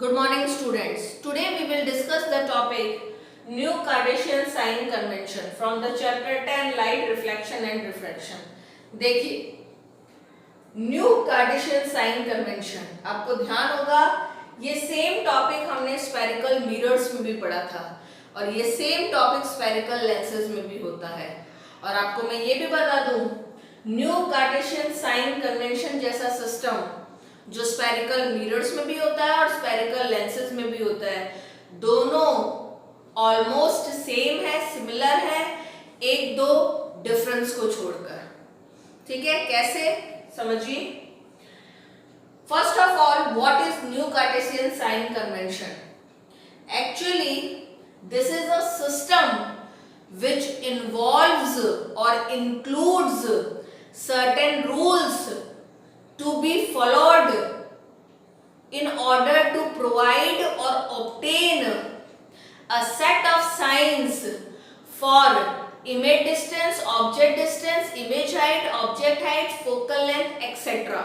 Good morning students. Today we will discuss the topic New Cartesian Sign Convention from the chapter 10 Light Reflection and Refraction. देखिए new Cartesian sign convention, आपको ध्यान होगा ये same topic हमने spherical mirrors में भी पढ़ा था और ये सेम टॉपिक स्फेरिकल लेंसेज में भी होता है। और आपको मैं ये भी बता दूं, न्यू कार्टेशियन साइन कन्वेंशन जैसा सिस्टम जो स्फेरिकल मिरर्स में भी होता है और स्फेरिकल लेंसेज में भी होता है, दोनों ऑलमोस्ट सेम है, सिमिलर है, एक दो डिफरेंस को छोड़कर। ठीक है, कैसे समझिए। First of all, what is new Cartesian sign convention? Actually this is a system which involves or includes certain rules to be followed in order to provide or obtain a set of signs for image distance, image height, object height, focal length, etc.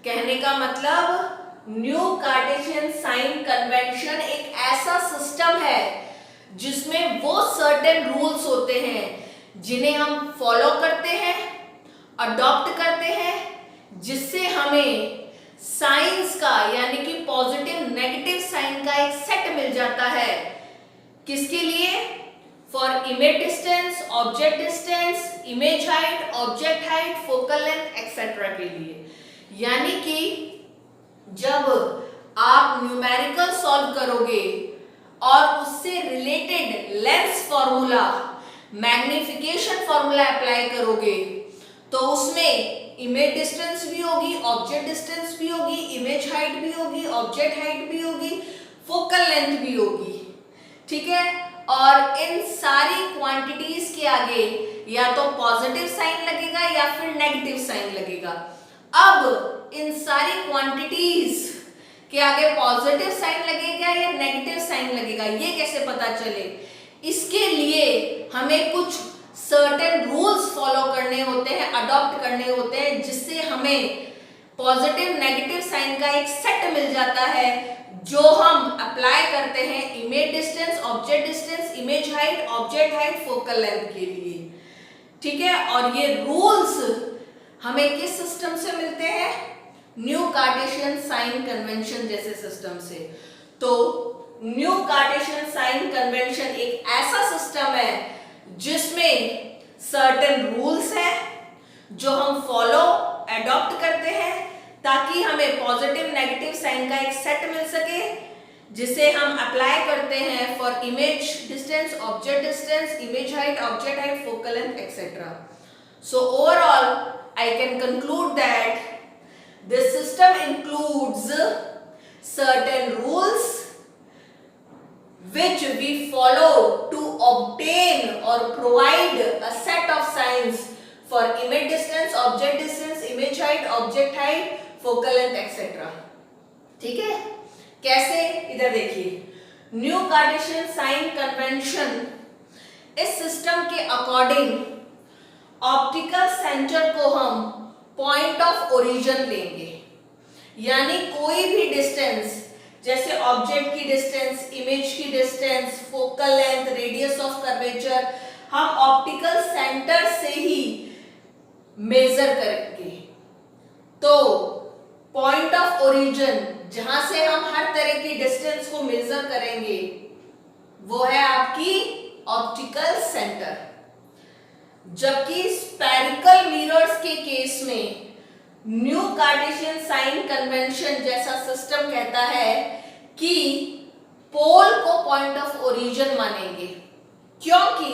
कहने का मतलब new Cartesian sign convention एक ऐसा system है जिसमें वो certain rules होते हैं जिन्हें हम फॉलो करते हैं, अडॉप्ट करते हैं, जिससे हमें साइंस का यानी कि पॉजिटिव नेगेटिव साइन का एक सेट मिल जाता है। किसके लिए? For image distance, object distance, image height, object height, focal length etcetera के लिए। यानी कि जब आप न्यूमेरिकल सॉल्व करोगे और उससे related lens formula, magnification formula apply करोगे तो उसमें इमेज डिस्टेंस भी होगी, ऑब्जेक्ट डिस्टेंस भी होगी, इमेज हाइट भी होगी, ऑब्जेक्ट हाइट भी होगी, फोकल लेंथ भी होगी। ठीक है, और इन सारी क्वांटिटीज के आगे या तो पॉजिटिव साइन लगेगा या फिर नेगेटिव साइन लगेगा। अब इन सारी क्वांटिटीज कि आगे पॉजिटिव साइन लगेगा या नेगेटिव साइन लगेगा, ये कैसे पता चले? इसके लिए हमें कुछ सर्टेन रूल्स फॉलो करने होते हैं, अडॉप्ट करने होते हैं, जिससे हमें पॉजिटिव नेगेटिव साइन का एक सेट मिल जाता है जो हम अप्लाई करते हैं image distance, object distance, image height, object height, focal length के लिए। ठीक है, और ये रूल्स हमें किस सिस्टम से मिलते हैं? न्यू कार्टेशियन साइन कन्वेंशन जैसे सिस्टम से। तो न्यू कार्टेशियन साइन कन्वेंशन एक ऐसा सिस्टम है जिसमें सर्टेन रूल्स हैं जो हम फॉलो, अडॉप्ट करते हैं ताकि हमें पॉजिटिव नेगेटिव साइन का एक सेट मिल सके, जिसे हम अप्लाई करते हैं for image distance, object distance, image height, object height, focal length etcetera. So overall I can conclude that this system includes certain rules which we follow to obtain or provide a set of signs for image distance, image height, object height, focal length, etc. ठीक है, कैसे? इधर देखिए, new Cartesian sign convention इस system के according optical centre को हम point of origin लेंगे, यानी कोई भी डिस्टेंस, जैसे ऑब्जेक्ट की डिस्टेंस, इमेज की distance, focal length, radius of curvature, हम ऑप्टिकल सेंटर से ही मेजर करेंगे। तो पॉइंट ऑफ ओरिजिन जहां से हम हर तरह की डिस्टेंस को मेजर करेंगे वो है आपकी ऑप्टिकल सेंटर। जबकि स्फेरिकल मिरर्स के केस में न्यू कार्टेशियन साइन कन्वेंशन जैसा सिस्टम कहता है कि पोल को पॉइंट ऑफ ओरिजिन मानेंगे, क्योंकि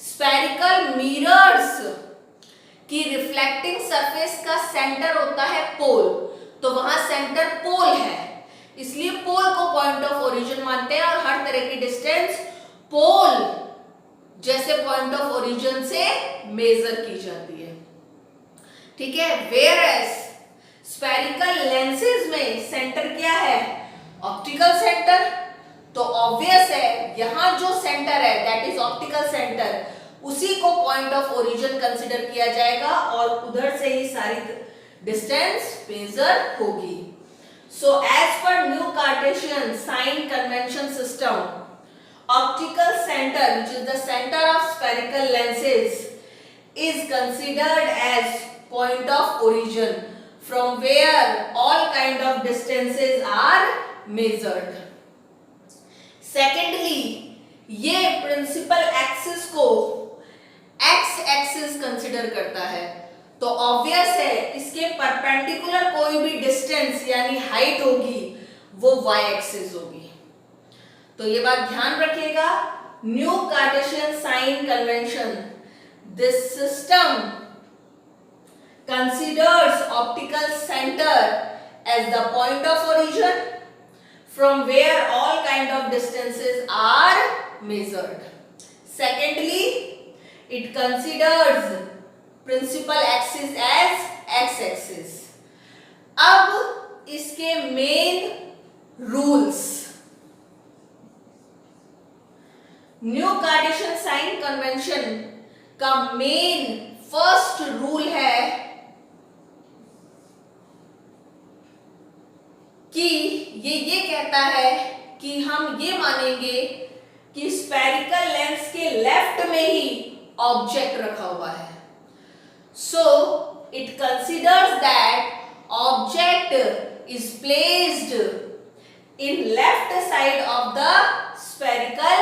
स्फेरिकल मिरर्स की रिफ्लेक्टिंग सरफेस का सेंटर होता है पोल, तो वहां सेंटर पोल है, इसलिए पोल को पॉइंट ऑफ ओरिजिन मानते हैं और हर तरह की डिस्टेंस पोल जैसे पॉइंट ऑफ ओरिजिन से मेजर की जाती है। ठीक है, वेयर एज स्फेरिकल लेंसेज में सेंटर क्या है? Optical centre. तो ऑब्वियस है यहां जो सेंटर है दैट इज ऑप्टिकल सेंटर, उसी को पॉइंट ऑफ ओरिजिन कंसीडर किया जाएगा और उधर से ही सारी डिस्टेंस मेजर होगी। So as per new Cartesian Cartesian sign convention system, optical center, which is the center of spherical lenses, is considered as point of origin from where all kind of distances are measured. Secondly, ये principal axis को x axis consider करता है, तो obvious है इसके perpendicular कोई भी distance यानी हाइट होगी वो वाई एक्सिस होगी। तो ये बात ध्यान रखिएगा, new Cartesian sign convention, this system considers optical center as the point of origin from where all kind of distances are measured. Secondly, it considers principal axis as x axis. अब इसके main rules, new Cartesian sign convention का main first rule है कि ये कहता है कि हम ये मानेंगे कि स्फेरिकल लेंस के लेफ्ट में ही ऑब्जेक्ट रखा हुआ है। So it considers that object is placed in left side of the spherical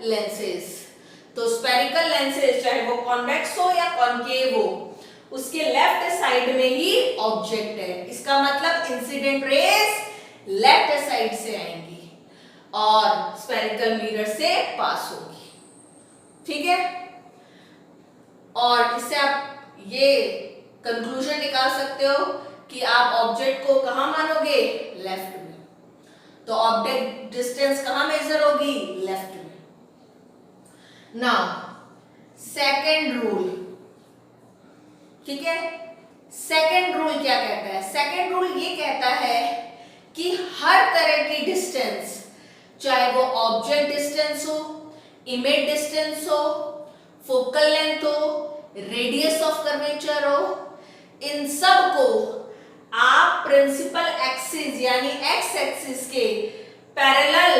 lenses. तो स्फेरिकल लेंसेज चाहे वो कॉन्वेक्स हो या कॉनकेव हो, उसके लेफ्ट साइड में ही ऑब्जेक्ट है। इसका मतलब इंसिडेंट रेज लेफ्ट साइड से आएंगी और स्फेरिकल मिरर से पास होगी, ठीक है। और इससे आप ये कंक्लूजन निकाल सकते हो कि आप ऑब्जेक्ट को कहां मानोगे, लेफ्ट में, तो ऑब्जेक्ट डिस्टेंस कहां मेजर होगी, लेफ्ट में। नाउ सेकंड रूल, ठीक है। सेकंड रूल क्या कहता है? सेकंड रूल ये कहता है कि हर तरह की डिस्टेंस, चाहे वो ऑब्जेक्ट डिस्टेंस हो, इमेज डिस्टेंस हो, फोकल लेंथ हो, रेडियस ऑफ कर्वेचर हो, इन सब को आप प्रिंसिपल एक्सिस यानी एक्स एक्सिस के पैरेलल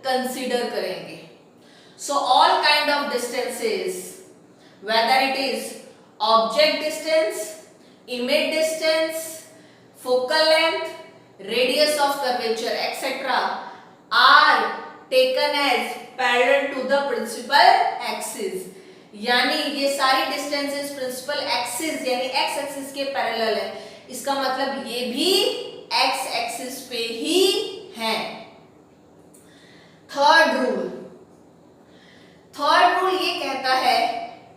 कंसीडर करेंगे। So all kind of distances, whether it is object distance, image distance, focal length, radius of curvature etc. are taken as parallel to the principal axis, यानी ये सारी distances principal axis यानी X axis के parallel है। इसका मतलब ये भी एक्स एक्सिस पे ही है। थर्ड रूल ये कहता है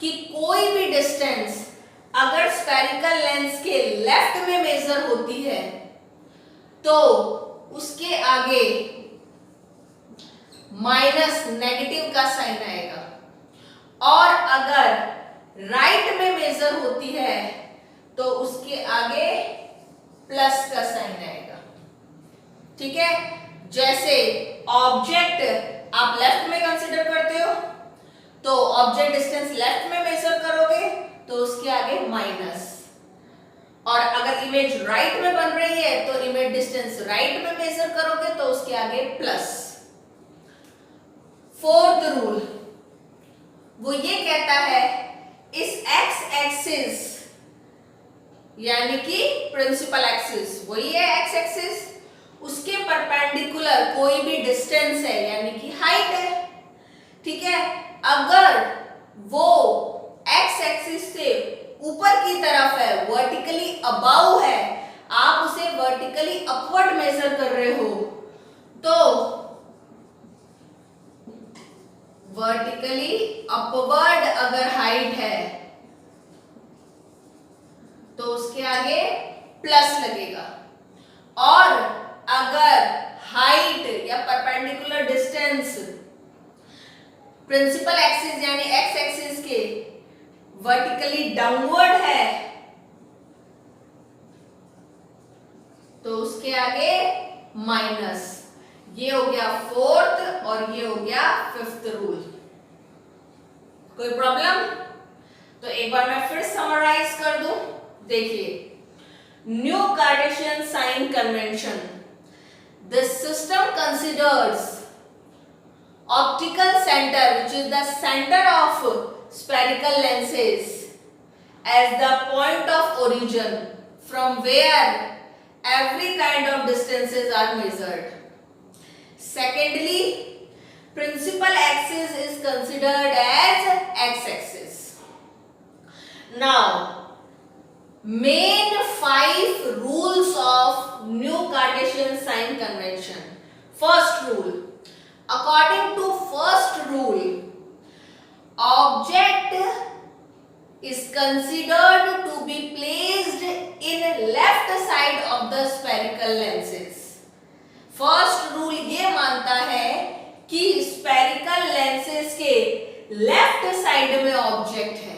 कि कोई भी डिस्टेंस अगर स्फेरिकल लेंस के लेफ्ट में मेजर होती है तो उसके आगे माइनस नेगेटिव का साइन आएगा, और अगर राइट में मेजर होती है तो उसके आगे प्लस का साइन आएगा, ठीक है। जैसे ऑब्जेक्ट आप लेफ्ट में कंसीडर करते हो तो ऑब्जेक्ट डिस्टेंस लेफ्ट में मेजर करोगे तो उसके आगे माइनस, और अगर इमेज राइट में बन रही है तो इमेज डिस्टेंस राइट में मेजर करोगे तो उसके आगे प्लस। फोर्थ रूल वो ये कहता है इस एक्स एक्सिस यानी कि प्रिंसिपल एक्सिस वही है एक्स एक्सिस, उसके परपेंडिकुलर कोई भी डिस्टेंस है यानी कि हाइट है, ठीक है। अगर वो एक्स एक्सिस से ऊपर की तरफ है, वर्टिकली अबाउ है, आप उसे वर्टिकली अपवर्ड मेजर कर रहे हो, तो वर्टिकली अपवर्ड अगर हाइट है तो उसके आगे प्लस लगेगा, और अगर हाइट या परपेंडिकुलर डिस्टेंस प्रिंसिपल एक्सिस यानी एक्स एक्सिस के वर्टिकली डाउनवर्ड है तो उसके आगे माइनस। ये हो गया फोर्थ और ये हो गया फिफ्थ रूल। कोई प्रॉब्लम? तो एक बार मैं फिर समराइज कर दूं। देखिए, new Cartesian sign convention, This system considers optical center, which is the center of spherical lenses, as the point of origin from where every kind of distances are measured. Secondly, principal axis is considered as x-axis. Now, main 5 rules of new Cartesian sign convention. First rule. According to first rule, object is considered to be placed in left side of the spherical lenses. First rule ये मानता है कि spherical lenses के left side में object है,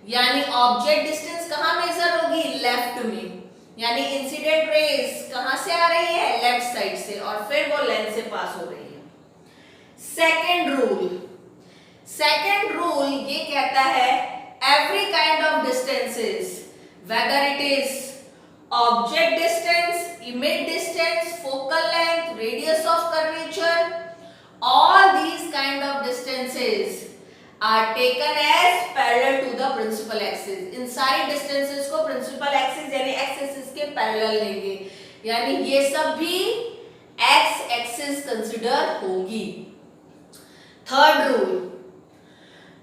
यानी object distance कहाँ major होगी? लेफ्ट में, यानी इंसिडेंट रेज कहाँ से आ रही है? लेफ्ट साइड से, और फिर वो लेंस से पास हो रही है। सेकेंड रूल ये कहता है every kind of distances, whether it is object distance, image distance, focal length, radius of curvature, all these kind of distances are taken as parallel to the principal axis. इन सारी distances को principal axis यानी X axis के parallel लेंगे, यानी ये सब भी x axis consider होगी। थर्ड रूल,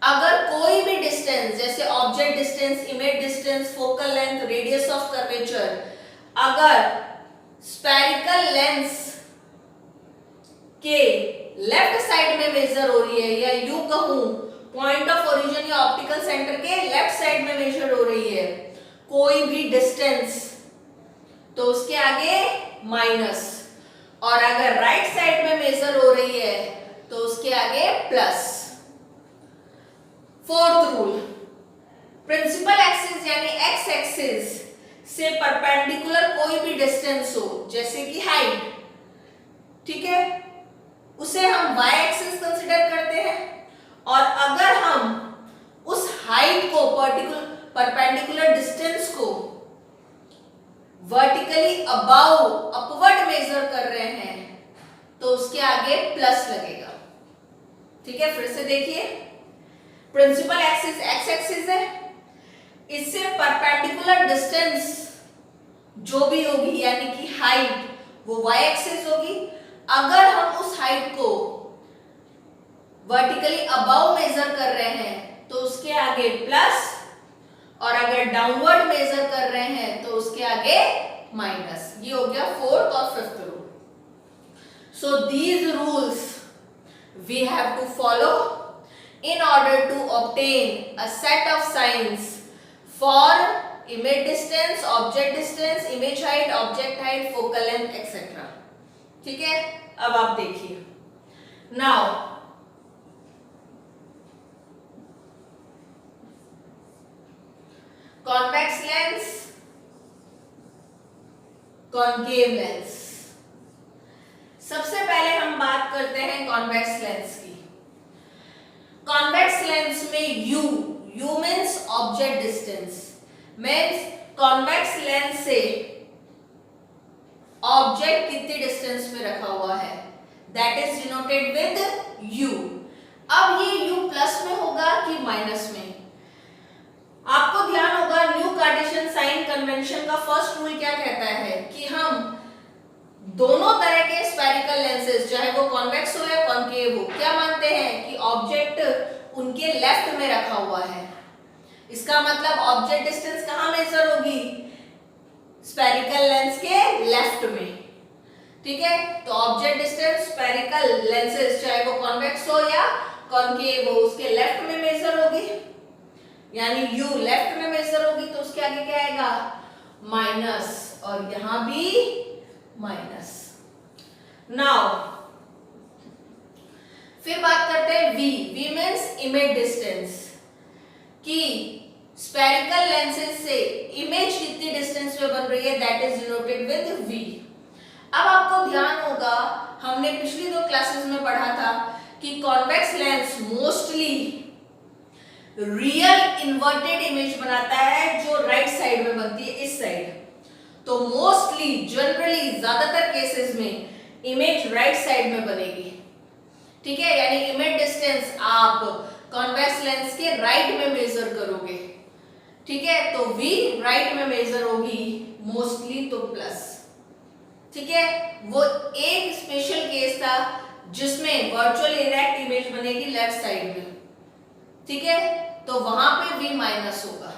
अगर कोई भी डिस्टेंस जैसे object distance, image distance, focal length, radius of curvature अगर स्फेरिकल लेंस के लेफ्ट साइड में मेजर हो रही है, या यूं कहूं पॉइंट ऑफ ओरिजिन या ऑप्टिकल सेंटर के लेफ्ट साइड में मेजर हो रही है कोई भी डिस्टेंस, तो उसके आगे माइनस, और अगर राइट साइड में मेजर हो रही है तो उसके आगे plus. Fourth rule, principal axis यानी एक्स एक्सिस से परपेंडिकुलर कोई भी डिस्टेंस हो, जैसे कि हाइट, ठीक है, उसे हम वाई एक्सिस कंसिडर करते हैं, और अगर हम उस हाइट को परपेंडिकुलर डिस्टेंस को वर्टिकली अबाउ अपवर्ड मेजर कर रहे हैं तो उसके आगे प्लस लगेगा। ठीक है, फिर से देखिए, प्रिंसिपल एक्सिस एक्स एक्सिस है, इससे परपेंडिकुलर डिस्टेंस जो भी होगी यानी कि हाइट वो वाई एक्सिस होगी। अगर हम उस हाइट को वर्टिकली अबाउ मेजर कर रहे हैं तो उसके आगे प्लस, और अगर डाउनवर्ड मेजर कर रहे हैं तो उसके आगे माइनस। ये हो गया फोर्थ और fifth rule. So these rules we have to follow in order to obtain a set of signs for image distance, object distance, image height, object height, focal length, etc. ठीक है, अब आप देखिए, now convex lens, concave lens। सबसे पहले हम बात करते हैं convex lens की। कॉन्वेक्स लेंस में U means object distance, means convex lens से ऑब्जेक्ट कितनी डिस्टेंस में रखा हुआ है, that is denoted with U। अब ये U प्लस में होगा कि माइनस में? आपको ध्यान होगा न्यू कार्टेशियन साइन कन्वेंशन का फर्स्ट रूल क्या कहता है कि हम दोनों तरह के स्फेरिकल लेंसेज, चाहे वो कॉन्वेक्स हो या कॉन्केव हो, क्या मानते हैं कि ऑब्जेक्ट उनके लेफ्ट में रखा हुआ है। इसका मतलब ऑब्जेक्ट डिस्टेंस कहां मेजर होगी? स्फेरिकल लेंस के लेफ्ट में। ठीक है, तो ऑब्जेक्ट डिस्टेंस स्फेरिकल लेंसेज चाहे वो कॉन्वेक्स हो या कॉन्केव हो उसके लेफ्ट में मेजर होगी, यानी U लेफ्ट में मेजर होगी, तो उसके आगे क्या आएगा? माइनस, और यहां भी माइनस। नाउ फिर बात करते हैं V मीन्स इमेज डिस्टेंस, कि स्फेरिकल लेंसेज से इमेज कितनी डिस्टेंस पे बन रही है, that is denoted with V। अब आपको ध्यान होगा हमने पिछली 2 क्लासेस में पढ़ा था कि convex lens mostly real inverted image बनाता है जो राइट साइड में बनती है, इस साइड। तो मोस्टली जनरली ज्यादातर केसेस में इमेज राइट साइड में बनेगी। ठीक है, यानी इमेज डिस्टेंस आप कॉन्वेक्स लेंस के राइट में मेजर करोगे। ठीक है, तो v राइट में मेजर होगी मोस्टली तो प्लस। ठीक है, वो एक स्पेशल केस था जिसमें वर्चुअल इरेक्ट इमेज बनेगी लेफ्ट साइड में। ठीक है, तो वहां पे v माइनस होगा,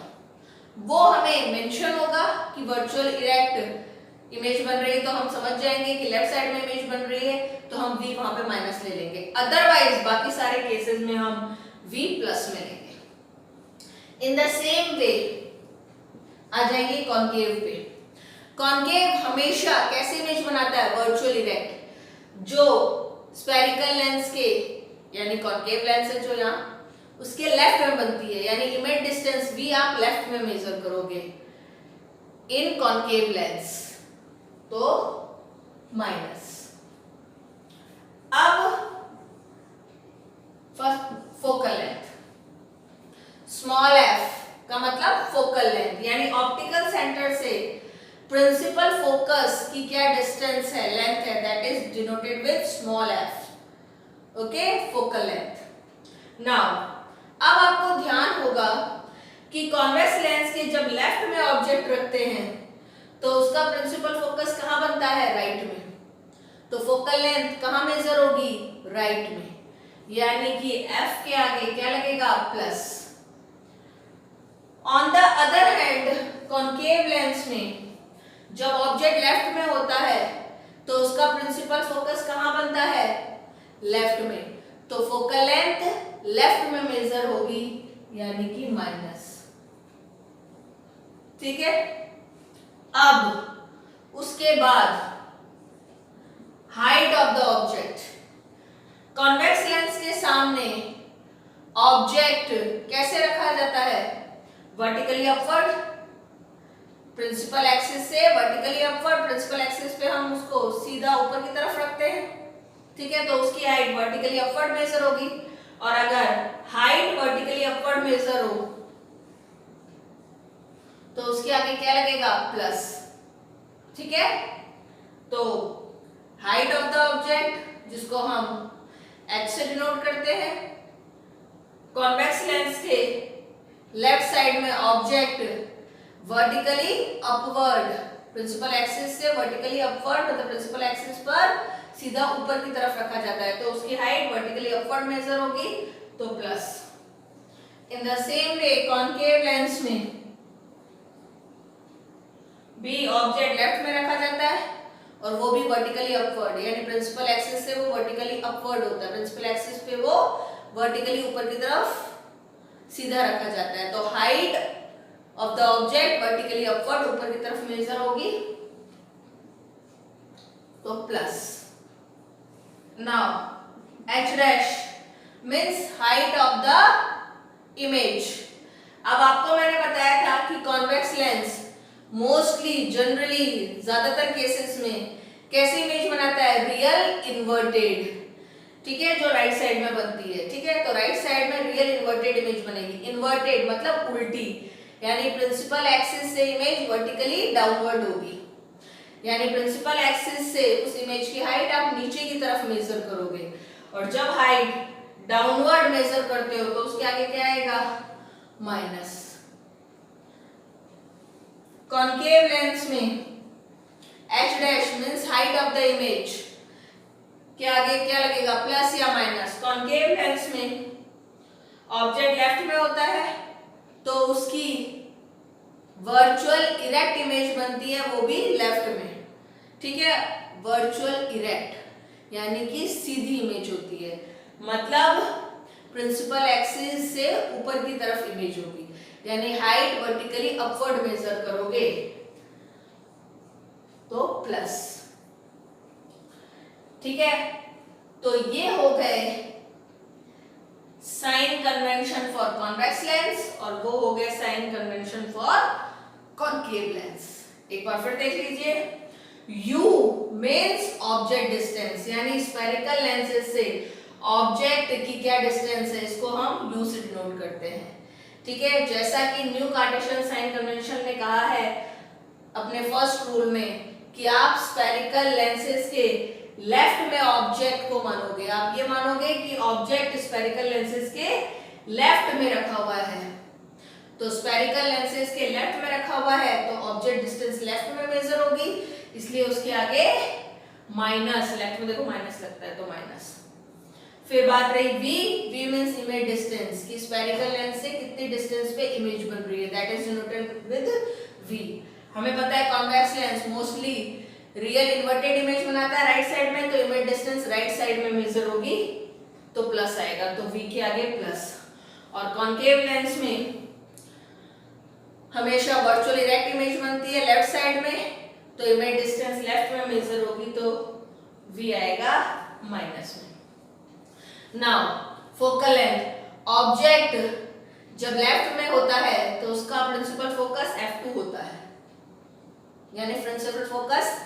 वो हमें मेंशन होगा कि वर्चुअल इरेक्ट इमेज बन रही है, तो हम समझ जाएंगे कि लेफ्ट साइड में इमेज बन रही है, तो हम v वहां पे माइनस ले लेंगे। अदरवाइज बाकी सारे केसेस में हम v प्लस में लेंगे। इन द सेम वे आ जाएंगे कॉन्केव पे। कॉन्केव हमेशा कैसे इमेज बनाता है? Virtual erect. जो स्फेरिकल लेंस के यानी कॉन्केव लेंस है जो यहाँ उसके लेफ्ट में बनती है, यानी इमेज डिस्टेंस v आप लेफ्ट में मेजर करोगे इन कॉन्केव लेंस, तो माइनस। अब फोकल लेंथ, स्मॉल f का मतलब फोकल लेंथ, यानी ऑप्टिकल सेंटर से प्रिंसिपल फोकस की क्या डिस्टेंस है, लेंथ है, that is denoted with small f। Okay, focal length. Now अब आपको ध्यान होगा कि कॉन्वेक्स लेंस के जब लेफ्ट में ऑब्जेक्ट रखते हैं तो उसका प्रिंसिपल फोकस कहाँ बनता है? राइट में। तो फोकल लेंथ कहाँ मेजर होगी? राइट में, यानी कि f के आगे क्या लगेगा? Plus. On the other hand concave lens में जब ऑब्जेक्ट लेफ्ट में होता है तो उसका प्रिंसिपल फोकस कहाँ बनता है? लेफ्ट में, तो फोकल लेंथ लेफ्ट में मेजर होगी यानी कि माइनस। ठीक है, अब उसके बाद height of the object. Convex lens के सामने ऑब्जेक्ट कैसे रखा जाता है? वर्टिकली अपवर्ड, प्रिंसिपल एक्सिस से वर्टिकली अपवर्ड, प्रिंसिपल एक्सिस पे हम उसको सीधा ऊपर की तरफ रखते हैं। ठीक है, तो उसकी हाइट वर्टिकली अपवर्ड मेजर होगी, और अगर हाइट वर्टिकली अपवर्ड मेजर हो तो उसके आगे क्या लगेगा? प्लस। ठीक है, तो हाइट ऑफ द ऑब्जेक्ट जिसको हम h से डिनोट करते हैं, कॉन्वेक्स लेंस के लेफ्ट साइड में object vertically upward, principal axis से वर्टिकली अपवर्ड मतलब प्रिंसिपल एक्सिस पर सीधा ऊपर की तरफ रखा जाता है, तो उसकी हाइट वर्टिकली अपवर्ड मेजर होगी तो plus. In the same way concave lens में भी ऑब्जेक्ट लेफ्ट में रखा जाता है और वो भी वर्टिकली अपवर्ड, यानी प्रिंसिपल एक्सिस से वो वर्टिकली अपवर्ड होता है, प्रिंसिपल एक्सिस पे वो वर्टिकली ऊपर की तरफ सीधा रखा जाता है, तो height of the object vertically upward ऊपर की तरफ मेजर होगी तो plus. Now h dash means height of the image। अब आपको मैंने बताया था कि कॉन्वेक्स लेंस मोस्टली जनरली ज्यादातर केसेस में कैसी इमेज बनाता है? Real inverted. ठीक है, जो राइट साइड में बनती है। ठीक है, तो राइट साइड में रियल इन्वर्टेड इमेज बनेगी। इन्वर्टेड मतलब उल्टी, यानी प्रिंसिपल एक्सिस से इमेज वर्टिकली डाउनवर्ड होगी, यानी प्रिंसिपल एक्सिस से उस इमेज की हाइट आप नीचे की तरफ मेजर करोगे, और जब हाइट डाउनवर्ड मेजर करते हो तो उसके आगे क्या आएगा? माइनस। कॉन्केव लेंस में h dash means height of the image के आगे क्या लगेगा? प्लस या माइनस। कॉन्केव लेंस में ऑब्जेक्ट लेफ्ट में होता है तो उसकी वर्चुअल इरेक्ट इमेज बनती है, वो भी लेफ्ट में। ठीक है, वर्चुअल इरेक्ट यानी कि सीधी इमेज होती है, मतलब प्रिंसिपल एक्सिस से ऊपर की तरफ इमेज होगी, यानी हाइट वर्टिकली अपवर्ड मेजर करोगे तो प्लस। ठीक है, तो ये हो गए sign convention for convex lens और वो हो गए sign convention for concave lens. एक बार फिर देख लीजिए, U मींस ऑब्जेक्ट डिस्टेंस, यानी स्फेरिकल लेंसेज से ऑब्जेक्ट की क्या डिस्टेंस है, इसको हम U से डिनोट करते हैं। ठीक है, जैसा कि न्यू कार्टेशियन साइन कन्वेंशन ने कहा है अपने फर्स्ट रूल में कि आप स्फेरिकल लेंसेज के लेफ्ट में ऑब्जेक्ट को मानोगे। आप ये मानोगे कि ऑब्जेक्ट स्फेरिकल लेंसेज के लेफ्ट में रखा हुआ है। तो स्फेरिकल लेंसेज के लेफ्ट में रखा हुआ है तो ऑब्जेक्ट डिस्टेंस लेफ्ट में मेजर होगी, इसलिए उसके आगे माइनस, लेफ्ट में देखो माइनस लगता है तो माइनस। फिर बात रही v मींस इमेज डिस्टेंस कि स्फेरिकल लेंस से कितनी डिस्टेंस पे इमेज बन रही है, that is denoted with v। हमें पता है convex lens mostly real inverted image बनाता है राइट साइड में, तो इमेज डिस्टेंस राइट साइड में मेजर होगी तो प्लस आएगा, तो v के आगे प्लस। और कॉन्केव लेंस में हमेशा वर्चुअल इरेक्ट इमेज बनती है लेफ्ट साइड में, तो इमेज डिस्टेंस लेफ्ट में मेजर होगी तो v आएगा माइनस में। नाउ फोकल लेंथ, ऑब्जेक्ट जब लेफ्ट में होता है तो उसका प्रिंसिपल फोकस f2 होता है, यानी प्रिंसिपल फोकस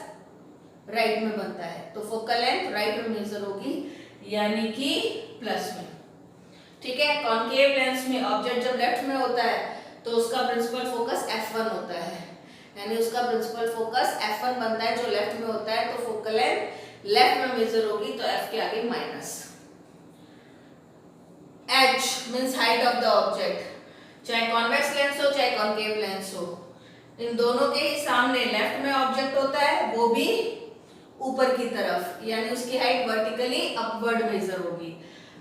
राइट में बनता है, तो फोकल लेंथ राइट में मेजर होगी यानी कि प्लस में। ठीक है, कॉन्केव लेंस में ऑब्जेक्ट जब लेफ्ट में होता है तो उसका प्रिंसिपल फोकस f1 होता है, यानी उसका प्रिंसिपल फोकस f1 बनता है जो लेफ्ट में होता है, तो फोकल लेंथ लेफ्ट में मेजर होगी तो f के आगे minus. h means height of the object, चाहे कॉन्वेक्स लेंस हो चाहे कॉन्केव लेंस हो, इन दोनों के ही सामने लेफ्ट में ऑब्जेक्ट होता है, वो भी ऊपर की तरफ, यानी उसकी हाइट वर्टिकली अपवर्ड मेजर होगी।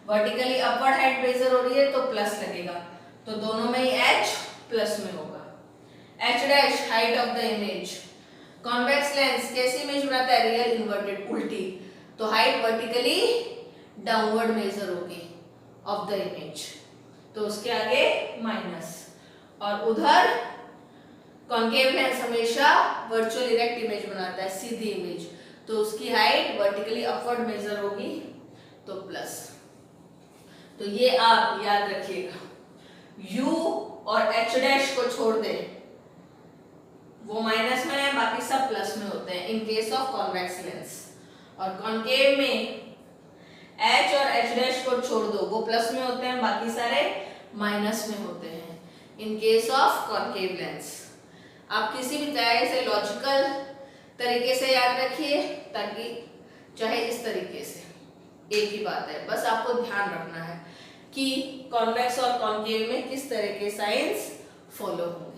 वर्टिकली अपवर्ड हाइट मेजर हो रही है तो प्लस लगेगा, तो दोनों में ही h प्लस में होगा। h dash height of the image, convex lens कैसी इमेज बनाता है, रियल इन्वर्टेड उल्टी, तो हाइट वर्टिकली डाउनवर्ड मेजर होगी ऑफ द इमेज, तो उसके आगे माइनस। और उधर कॉन्केव लेंस हमेशा वर्चुअल इरेक्ट इमेज बनाता है, सीधी इमेज, तो उसकी हाइट वर्टिकली अपवर्ड मेजर होगी तो प्लस। तो ये आप याद रखिएगा, u और h डैश को छोड़ दे, वो माइनस में है, बाकी सब प्लस में होते हैं in case of convex lens. और कॉन्केव में h और h डैश को छोड़ दो, वो प्लस में होते हैं, बाकी सारे माइनस में होते हैं in case of concave lens. आप किसी भी तरह से लॉजिकल तरीके से याद रखिए, ताकि चाहे इस तरीके से, एक ही बात है, बस आपको ध्यान रखना है कि कॉन्वेक्स और कॉन्केव में किस तरह के साइंस फॉलो होंगे।